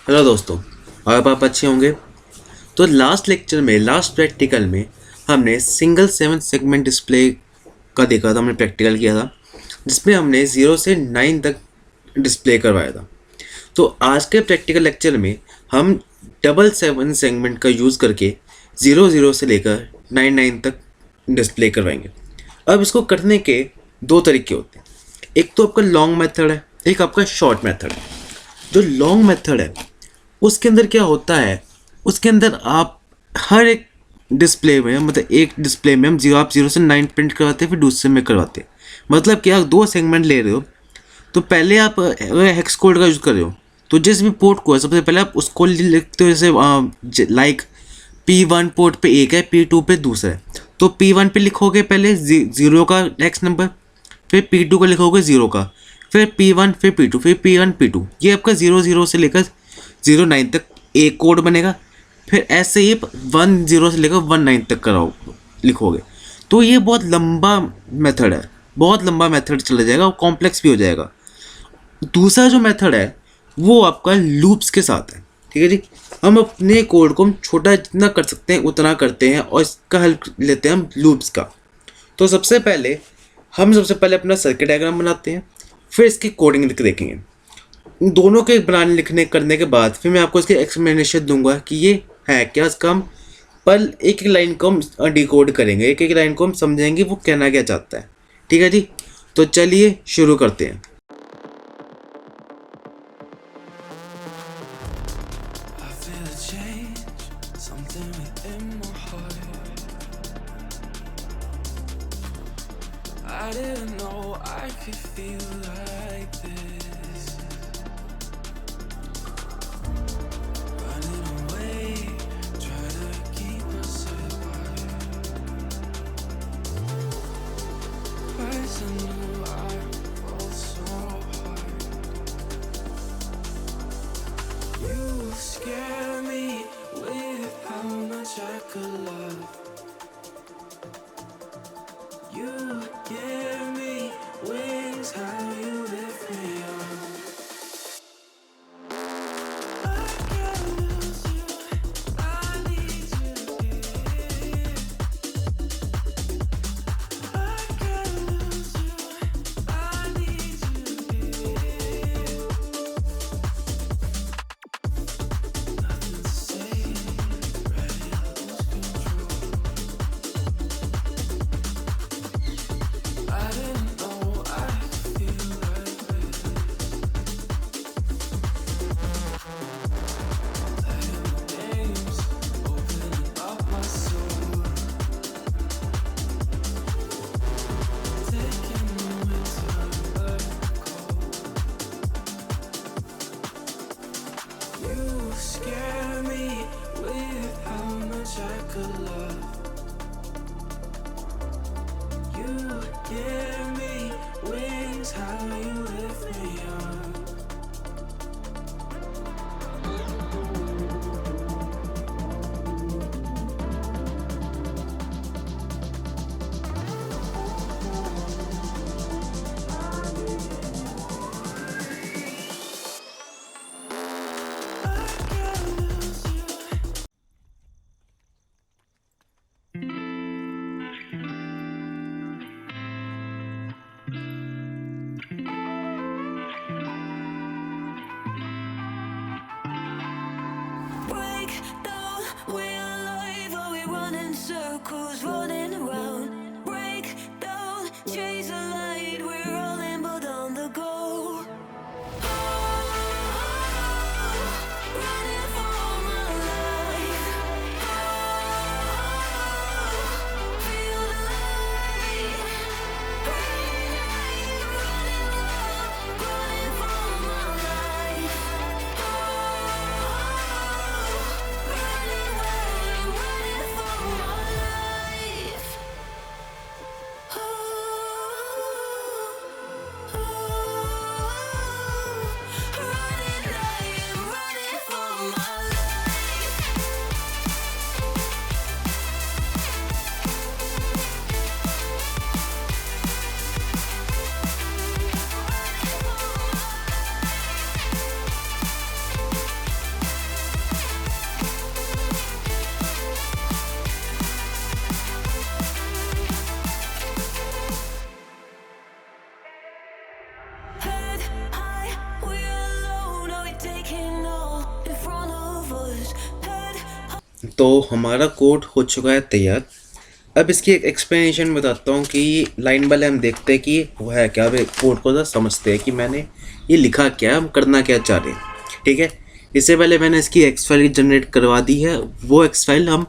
Hello दोस्तों, आप अच्छे होंगे। तो लास्ट लेक्चर में, लास्ट प्रैक्टिकल में हमने सिंगल 7 सेगमेंट डिस्प्ले का देखा था। हमने प्रैक्टिकल किया था जिसमें हमने 0 से 9 तक डिस्प्ले करवाया था। तो आज के प्रैक्टिकल लेक्चर में हम डबल 7 सेगमेंट का यूज़ करके 0 से लेकर 9 तक डिस्प्ले करवाएंगे। अब इसको करने के दो तरीके होते हैं। एक तो आपका लॉन्ग मेथड है, एक आपका शॉर्ट मेथड है। जो लॉन्ग मेथड है उसके अंदर क्या होता है, उसके अंदर आप हर एक डिस्प्ले में, मतलब एक डिस्प्ले में हम आप 0 से 9 प्रिंट करवाते हैं, फिर दूसरे में करवाते हैं। मतलब कि आप 2 सेगमेंट ले रहे हो तो पहले आप हेक्स कोड का यूज़ कर रहे हो तो जिस भी पोर्ट को है सबसे पहले आप उसको लिखते हो। जैसे लाइक P1 पोर्ट पे एक है, P2 पे दूसरा है, तो P1 पे लिखोगे पहले 0 का नेक्स्ट नंबर, फिर P2 का लिखोगे 0 का, फिर P1, फिर P2, फिर P1, P2। ये आपका 0 से लेकर 0 9 तक एक कोड बनेगा। फिर ऐसे ही 1 0 से लेकर 1 9 तक कराओ लिखोगे। तो ये बहुत लंबा मेथड है, बहुत लंबा मेथड चला जाएगा और कॉम्प्लेक्स भी हो जाएगा। दूसरा जो मेथड है वो आपका लूप्स के साथ है। ठीक है जी, हम अपने कोड को हम छोटा जितना कर सकते हैं उतना करते हैं और इसका हल लेते हैं हम लूप्स का। तो सबसे पहले अपना सर्किट डायग्राम बनाते हैं, फिर इसकी कोडिंग लिख देखेंगे। इन दोनों के बनाने लिखने करने के बाद फिर मैं आपको इसकी एक्सप्लेनेशन दूंगा कि ये है क्या। इसका हम पर एक एक लाइन को हम डिकोड करेंगे, एक एक लाइन को हम समझेंगे वो कहना क्या चाहता है। ठीक है जी, तो चलिए शुरू करते हैं। I didn't know I could feel like this. Running away, try to keep myself quiet. Twice I knew I fall so hard. You scare me with how much I could love. You give me wings, how you lift me up. I can't lose you, I need you here. I can't lose you, I need you here. Nothing to say, ready to lose control. I didn't know I could feel like this. Playing the games, opening up my soul. Taking the winter cold. You scare me with how much I could love. You give me wings, how you lift me up. I can't lose you. Break down, we're alive, are we running circles, running around? Break down, chase the light, we're all in but on the go. Running for my life. Feel the light. Running for my life. Running for my life. तो हमारा code हो चुका है तैयार। अब इसकी एक explanation बताता हूँ कि लाइन वाले हम देखते हैं कि वो है क्या, अब कोड को समझते हैं कि मैंने ये लिखा क्या, हम करना क्या चाह रहे हैं। ठीक है, इससे पहले मैंने इसकी एक्स फाइल जनरेट करवा दी है। वो एक्स फाइल हम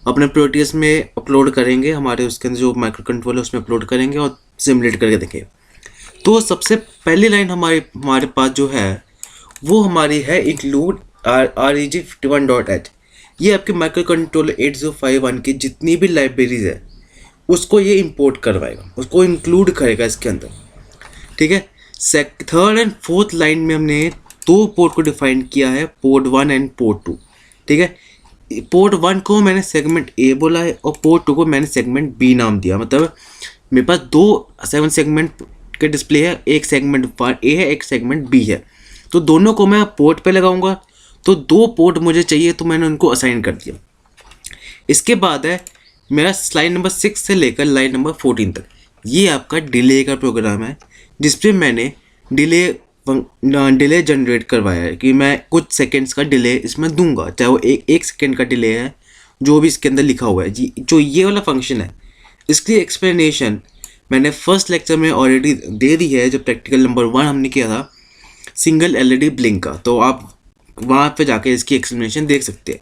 अपने प्रोटियस में अपलोड करेंगे, हमारे उसके अंदर जो माइक्रो कंट्रोलर है उसमें अपलोड करेंगे और सिमुलेट करके देखेंगे। तो सबसे पहली लाइन हमारे पास जो है वो हमारी है इंक्लूड reg51.h। ये आपके माइक्रो कंट्रोलर 8051 की जितनी भी लाइब्रेरीज है उसको ये इंपोर्ट करवाएगा, उसको इंक्लूड करेगा इसके अंदर। ठीक है, थर्ड एंड फोर्थ लाइन में हमने दो पोर्ट को डिफाइन किया है, पोर्ट 1 एंड पोर्ट 2। ठीक है, पोर्ट 1 को मैंने सेगमेंट ए बोला है और पोर्ट 2 को मैंने सेगमेंट बी नाम दिया। मतलब मेरे पास दो 7 सेगमेंट के डिस्प्ले है, एक सेगमेंट ए है, एक सेगमेंट बी है। तो दोनों को मैं पोर्ट पे लगाऊंगा, तो दो पोर्ट मुझे चाहिए, तो मैंने उनको असाइन कर दिया। इसके बाद है मेरा लाइन नंबर 6 से लेकर लाइन नंबर 14 तक, ये आपका डिले का प्रोग्राम है, जिसपे मैंने डिले जनरेट करवाया है कि मैं कुछ सेकंड्स का डिले इसमें दूंगा, चाहे वो एक सेकंड का डिले है, जो भी इसके अंदर लिखा हुआ है जी। जो ये वाला फंक्शन है इसकी एक्सप्लेनेशन मैंने फर्स्ट लेक्चर में ऑलरेडी दे दी है, जब प्रैक्टिकल नंबर 1 हमने किया था सिंगल एलईडी ब्लिंक का, तो आप वहाँ पे जाके इसकी एक्सप्लेनेशन देख सकते हैं।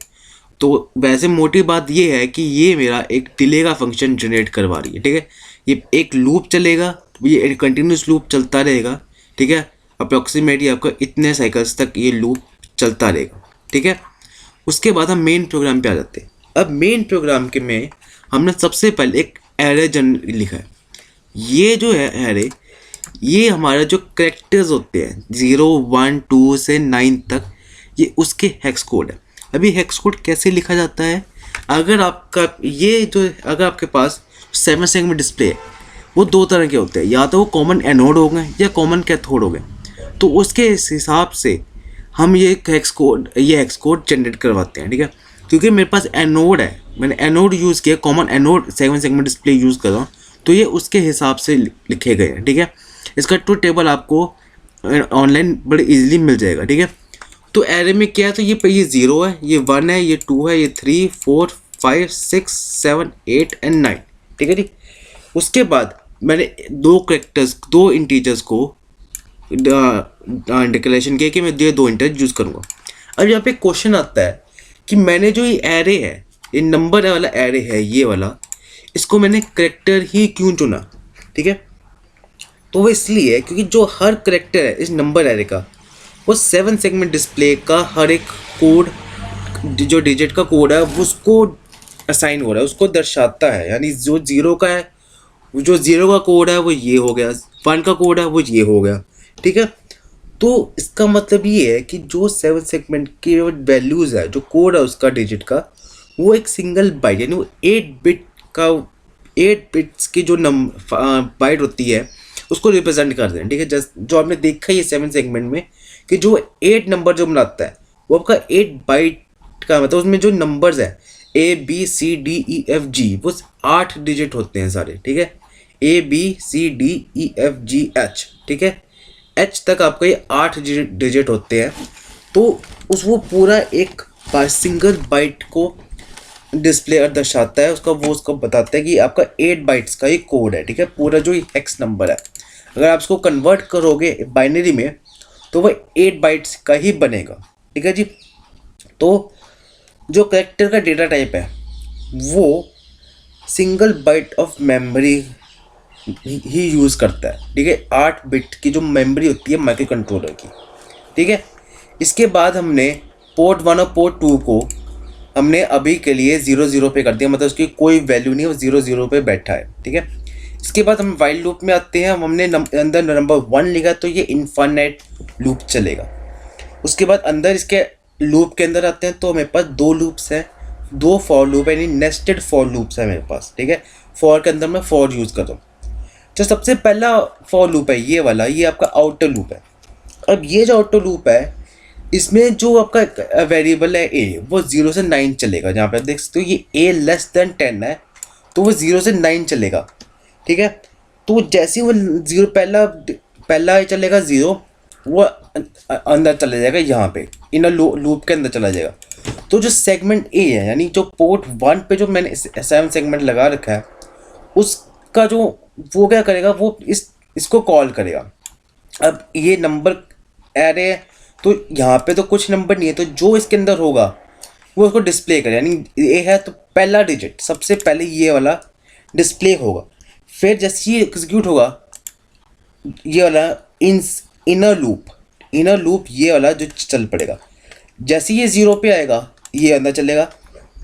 तो वैसे मोटी बात ये है कि ये मेरा एक डिले का फंक्शन जनरेट करवा रही है। ठीक है, ये एक लूप चलेगा, ये कंटिन्यूस लूप चलता रहेगा। ठीक है, अप्रॉक्सीमेटली आपका इतने साइकिल्स तक ये लूप चलता रहेगा। ठीक है, उसके बाद हम मेन प्रोग्राम पे आ जाते हैं। अब मेन प्रोग्राम के में हमने सबसे पहले एक एरे लिखा है। ये जो है एरे, ये हमारा जो कैरेक्टर्स होते हैं 0, 1, 2 से 9 तक, ये उसके हेक्स कोड है। अभी हेक्स कोड कैसे लिखा जाता है, अगर आपके पास 7 सेगमेंट डिस्प्ले है, वो दो तरह के होते हैं, या तो वो कॉमन एनोड हो गए या कॉमन कैथोड हो गए। तो उसके हिसाब से हम ये हेक्स कोड जनरेट करवाते हैं। ठीक है, क्योंकि मेरे पास एनोड है, मैंने एनोड यूज़ किया, common anode 7 segment display use कर रहा हूँ, तो ये उसके हिसाब से लिखे गए हैं। ठीक है, इसका ट्रूथ टेबल आपको ऑनलाइन बड़े इजीली मिल जाएगा। ठीक है, तो एरे में क्या है, तो ये 0 है, ये 1 है, ये 2 है, ये 3, 4, 5, 6, 7, 8 एंड 9। ठीक है जी, उसके बाद मैंने दो इंटीजर्स को डिक्लेरेशन किया कि मैं ये दो इंटीजर यूज़ करूँगा। अब यहाँ पे क्वेश्चन आता है कि मैंने जो ये एरे है, ये नंबर वाला एरे है, ये वाला, इसको मैंने करेक्टर ही क्यों चुना। ठीक है, तो वो इसलिए क्योंकि जो हर करेक्टर है इस नंबर एरे का, वो 7 सेगमेंट डिस्प्ले का हर एक कोड, जो डिजिट का कोड है उसको असाइन हो रहा है, उसको दर्शाता है। यानी जो 0 का है, जो 0 का कोड है वो ये हो गया, 1 का कोड है वो ये हो गया। ठीक है, तो इसका मतलब ये है कि जो 7 सेगमेंट की वैल्यूज़ है, जो कोड है उसका डिजिट का, वो एक सिंगल बाइट, यानी वो 8 बिट्स की जो बाइट होती है उसको रिप्रेजेंट कर दें। ठीक है, जस्ट जो आपने देखा है ये 7 सेगमेंट में कि जो 8 नंबर जो बनाता है वो आपका 8 बाइट का, मतलब उसमें जो नंबर्स है ABCDEFG वो 8 डिजिट होते हैं सारे। ठीक है, ABCDEFGH। ठीक है, H तक आपका ये 8 डिजिट होते हैं। तो वो पूरा एक सिंगल बाइट को डिस्प्ले दर्शाता है, उसको बताता है कि आपका 8 बाइट्स का ये कोड है। ठीक है, पूरा जो हेक्स नंबर है, अगर आप इसको कन्वर्ट करोगे बाइनरी में तो वह 8 बाइट्स का ही बनेगा। ठीक है जी, तो जो कैरेक्टर का डेटा टाइप है वो सिंगल बाइट ऑफ मेमोरी ही यूज़ करता है। ठीक है, 8 बिट की जो मेमोरी होती है माइक्रो कंट्रोलर की। ठीक है, इसके बाद हमने पोर्ट 1 और पोर्ट 2 को हमने अभी के लिए 0 पे कर दिया, मतलब उसकी कोई वैल्यू नहीं है, वो 0 पे बैठा है। ठीक है, इसके बाद हम वाइल लूप में आते हैं। हमने अंदर नंबर 1 लिखा तो ये इनफाइनाइट लूप चलेगा। उसके बाद अंदर इसके लूप के अंदर आते हैं तो मेरे पास 2 लूप्स हैं, 2 फॉर लूप है, यानी नेस्टेड फॉर लूप्स है मेरे पास। ठीक है, फॉर के अंदर मैं फॉर यूज़ करता हूँ। जो सबसे पहला फॉर लूप है ये वाला, ये आपका आउटर लूप है। अब ये जो आउटर लूप है इसमें जो आपका वेरिएबल है a, वो 0 से 9 चलेगा। जहाँ पे देख सकते हो ये a लेस देन 10 है तो वो 0 से 9 चलेगा। ठीक है, तो जैसे ही वो 0 पहला चलेगा 0, वो अंदर चला जाएगा, यहाँ पे इनर लूप के अंदर चला जाएगा। तो जो सेगमेंट ए है, यानी जो पोर्ट 1 पे जो मैंने 7 सेगमेंट लगा रखा है, उसका जो वो क्या करेगा, वो इसको कॉल करेगा। अब ये नंबर एरे है, तो यहाँ पे तो कुछ नंबर नहीं है, तो जो इसके अंदर होगा वो उसको डिस्प्ले करे। यानी ए है तो पहला डिजिट सबसे पहले ये वाला डिस्प्ले होगा। फिर जैसे ये एग्जीक्यूट होगा, ये वाला इनर लूप ये वाला जो चल पड़ेगा। जैसे ये 0 पे आएगा, ये अंदर चलेगा,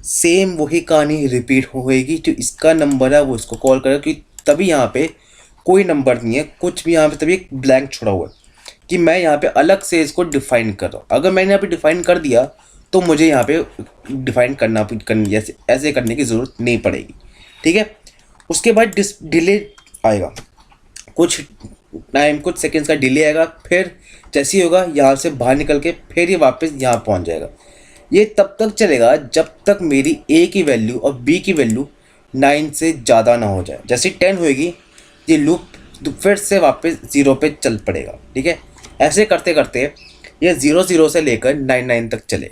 सेम वही कहानी रिपीट होएगी। जो इसका नंबर है वो इसको कॉल करेगा, कि तभी यहाँ पे कोई नंबर नहीं है, कुछ भी यहाँ पे तभी एक ब्लैंक छोड़ा हुआ है कि मैं यहाँ पे अलग से इसको डिफाइन कर रहा हूँ। अगर मैंने यहाँ पे डिफाइन कर दिया तो मुझे यहाँ पे डिफाइन करनी ऐसे करने की ज़रूरत नहीं पड़ेगी, ठीक है। उसके बाद डिले आएगा, कुछ टाइम कुछ सेकंड्स का डिले आएगा। फिर जैसे ही होगा यहाँ से बाहर निकल के फिर ये वापस यहाँ पहुँच जाएगा। ये तब तक चलेगा जब तक मेरी ए की वैल्यू और बी की वैल्यू 9 से ज़्यादा ना हो जाए। जैसे 10 होएगी ये लूप फिर से वापस 0 पे चल पड़ेगा, ठीक है। ऐसे करते करते ये 0 से लेकर 9 तक चले,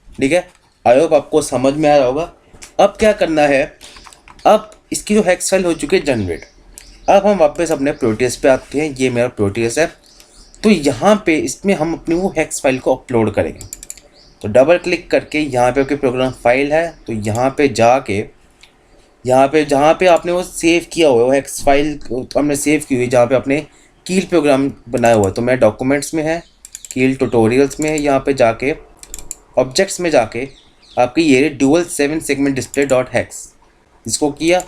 ठीक है। आई होप आपको समझ में आ रहा होगा। अब क्या करना है, अब इसकी जो हेक्स फाइल हो चुकी है जनरेट। अब हम वापस अपने प्रोटीएस पे आते हैं। ये मेरा प्रोटीएस है, तो यहाँ पे इसमें हम अपनी वो हेक्स फाइल को अपलोड करेंगे। तो डबल क्लिक करके यहाँ पे आपकी प्रोग्राम फाइल है, तो यहाँ पे जाके यहाँ पे जहाँ पे आपने वो सेव किया हुआ है, वो हेक्स फाइल हमने सेव की हुई जहाँ पे आपने कील प्रोग्राम बनाया हुआ है। तो मैं डॉक्यूमेंट्स में है, कील ट्यूटोरियल्स में है, यहाँ पे जाके ऑब्जेक्ट्स में जाके आपकी ये dual 7 segment display dot hex, इसको किया,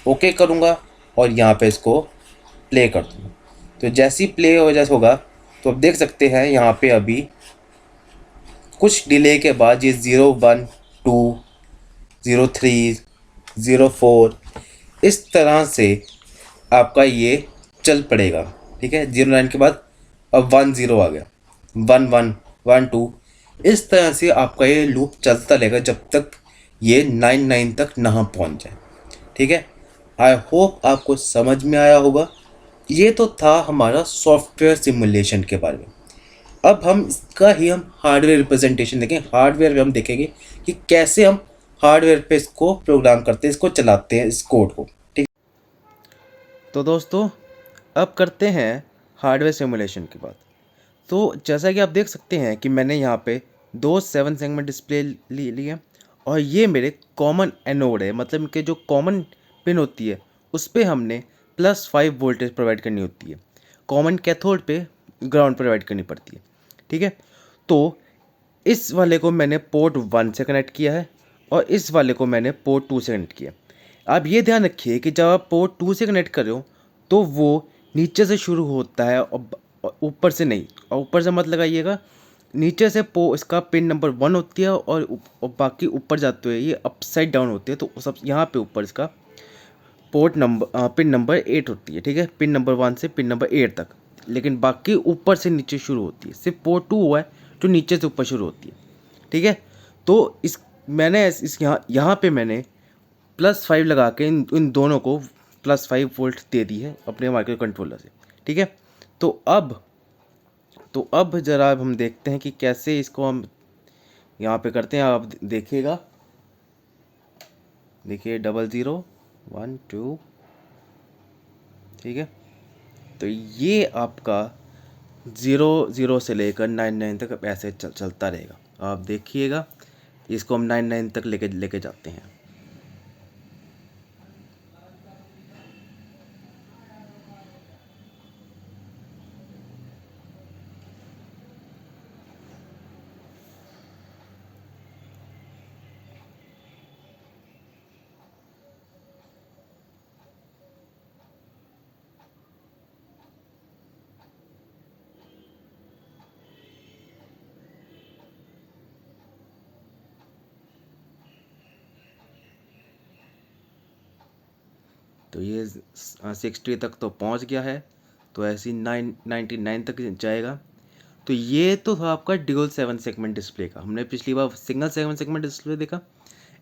ओके करूँगा और यहाँ पे इसको प्ले कर दूँगा। तो जैसे ही प्ले हो जैसे होगा तो आप देख सकते हैं यहाँ पे अभी कुछ डिले के बाद ये 0, 1, 2, 0, 3, 0, 4 इस तरह से आपका ये चल पड़ेगा, ठीक है। 0, 9 के बाद अब 1, 0 आ गया, 1, 1, 1, 2 इस तरह से आपका ये लूप चलता रहेगा जब तक ये 9 तक ना पहुंच जाए, ठीक है। आई होप आपको समझ में आया होगा। ये तो था हमारा सॉफ्टवेयर सिमुलेशन के बारे में। अब हम इसका ही हम हार्डवेयर रिप्रेजेंटेशन देखें। हार्डवेयर में हम देखेंगे कि कैसे हम हार्डवेयर पे इसको प्रोग्राम करते हैं, इसको चलाते हैं, इस कोड को, ठीक। तो दोस्तों अब करते हैं हार्डवेयर सिमुलेशन की बात। तो जैसा कि आप देख सकते हैं कि मैंने यहाँ पे 2 7 सेगमेंट डिस्प्ले ली है और ये मेरे कॉमन एनोड है, मतलब कि जो कॉमन पिन होती है उस पर हमने +5 वोल्टेज प्रोवाइड करनी होती है। कॉमन कैथोड पे ग्राउंड प्रोवाइड करनी पड़ती है, ठीक है। तो इस वाले को मैंने पोर्ट 1 से कनेक्ट किया है और इस वाले को मैंने पोर्ट 2 से कनेक्ट किया। आप ये ध्यान रखिए कि जब आप पोर्ट 2 से कनेक्ट कर रहे हो तो वो नीचे से शुरू होता है और ऊपर से नहीं। और ऊपर से मत लगाइएगा, नीचे से इसका पिन नंबर 1 होती है और बाकी ऊपर जाते हुए ये अपसाइड डाउन होती है। तो सब यहाँ पे ऊपर इसका पिन नंबर 8 होती है, ठीक है। पिन नंबर 1 से पिन नंबर 8 तक, लेकिन बाकी ऊपर से नीचे शुरू होती है। सिर्फ पोर्ट 2 हुआ है जो नीचे से ऊपर शुरू होती है, ठीक है। तो मैंने यहाँ पे मैंने +5 लगा के इन दोनों को +5 वोल्ट दे दी है अपने माइक्रो कंट्रोलर से, ठीक है। तो अब ज़रा हम देखते हैं कि कैसे इसको हम यहाँ पे करते हैं। आप देखिएगा, देखिए 00, 1, 2, ठीक है। तो ये आपका 0 से लेकर 9 तक ऐसे चलता रहेगा। आप देखिएगा, इसको हम 9 तक लेके जाते हैं। तो ये 60 तक तो पहुंच गया है, तो ऐसे 99 तक जाएगा। तो ये तो था आपका ड्यूल 7 सेगमेंट डिस्प्ले का। हमने पिछली बार सिंगल 7 सेगमेंट डिस्प्ले देखा।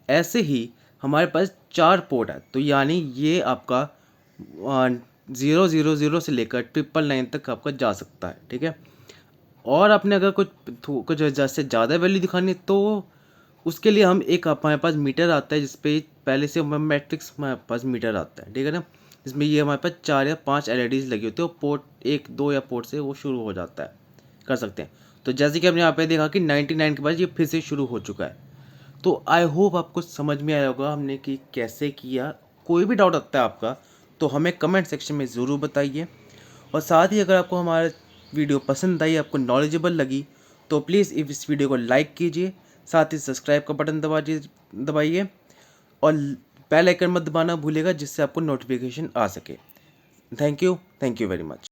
ऐसे ही हमारे पास 4 पोर्ट है, तो यानी ये आपका 000 से लेकर 999 तक आपका जा सकता है, ठीक है। और आपने अगर कुछ जैसे ज़्यादा वैल्यू दिखानी है तो उसके लिए हम एक हमारे पास मीटर आता है, जिसपे पहले से मैट्रिक्स हमारे पास मीटर आता है, ठीक है ना, जिसमें ये हमारे पास 4 या 5 LEDs लगी होती है और पोर्ट 1 2 या पोर्ट से वो शुरू हो जाता है, कर सकते हैं। तो जैसे कि हमने यहाँ पे देखा कि 99 के बाद ये फिर से शुरू हो चुका है। तो आई होप आपको समझ में आया होगा हमने कि कैसे किया। कोई भी डाउट आता है आपका तो हमें कमेंट सेक्शन में ज़रूर बताइए, और साथ ही अगर आपको हमारा वीडियो पसंद आई, आपको नॉलेजेबल लगी, तो प्लीज़ इस वीडियो को लाइक कीजिए, साथ ही सब्सक्राइब का बटन दबाइए और बेल आइकन मत दबाना भूलिएगा, जिससे आपको नोटिफिकेशन आ सके। Thank you very much.